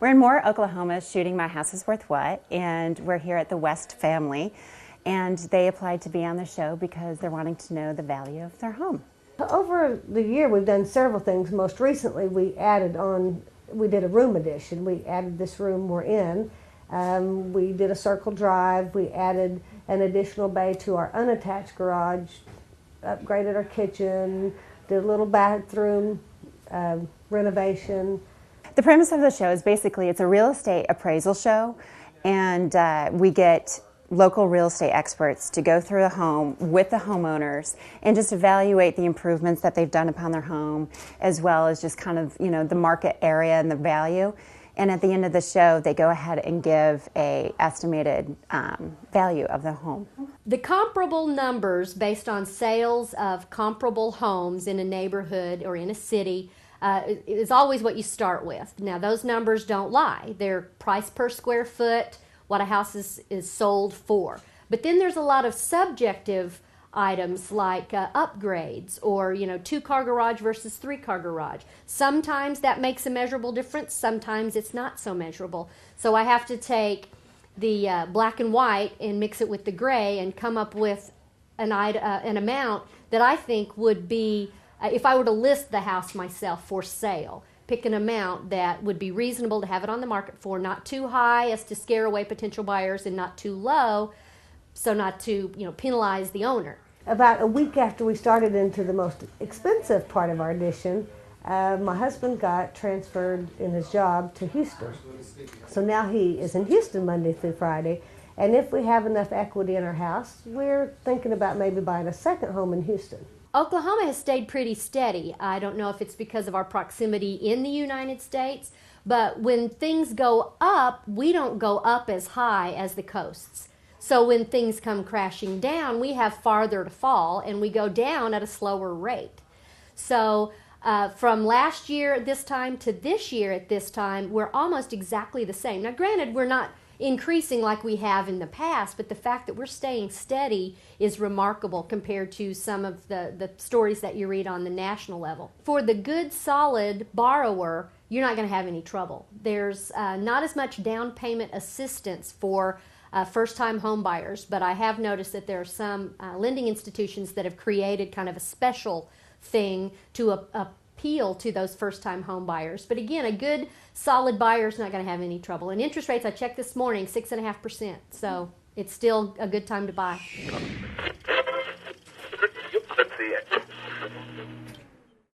We're in Moore, Oklahoma, shooting My House is Worth What, and we're here at the West family, and they applied to be on the show because they're wanting to know the value of their home. Over the year, we've done several things. Most recently, we did a room addition. We added this room we're in. We did a circle drive. We added an additional bay to our unattached garage, upgraded our kitchen, did a little bathroom renovation. The premise of the show is basically it's a real estate appraisal show, and we get local real estate experts to go through the home with the homeowners and just evaluate the improvements that they've done upon their home, as well as just kind of, the market area and the value. And at the end of the show, they go ahead and give a estimated value of the home. The comparable numbers based on sales of comparable homes in a neighborhood or in a city is always what you start with. Now, those numbers don't lie. They're price per square foot, what a house is sold for. But then there's a lot of subjective items like upgrades or, 2-car garage versus 3-car garage. Sometimes that makes a measurable difference. Sometimes it's not so measurable. So I have to take the black and white and mix it with the gray and come up with an amount that I think would be, if I were to list the house myself for sale, pick an amount that would be reasonable to have it on the market for, not too high as to scare away potential buyers and not too low so not to penalize the owner. About a week after we started into the most expensive part of our addition, my husband got transferred in his job to Houston. So now he is in Houston Monday through Friday, and if we have enough equity in our house, we're thinking about maybe buying a second home in Houston. Oklahoma has stayed pretty steady. I don't know if it's because of our proximity in the United States, but when things go up, we don't go up as high as the coasts. So when things come crashing down, we have farther to fall, and we go down at a slower rate. So from last year at this time to this year at this time, we're almost exactly the same. Now, granted, we're not increasing like we have in the past, but the fact that we're staying steady is remarkable compared to some of the stories that you read on the national level. For the good, solid borrower, you're not going to have any trouble. There's not as much down payment assistance for first-time home buyers, but I have noticed that there are some lending institutions that have created kind of a special thing to appeal to those first-time home buyers. But again, a good, solid buyer is not going to have any trouble. And interest rates, I checked this morning, 6.5%. So it's still a good time to buy.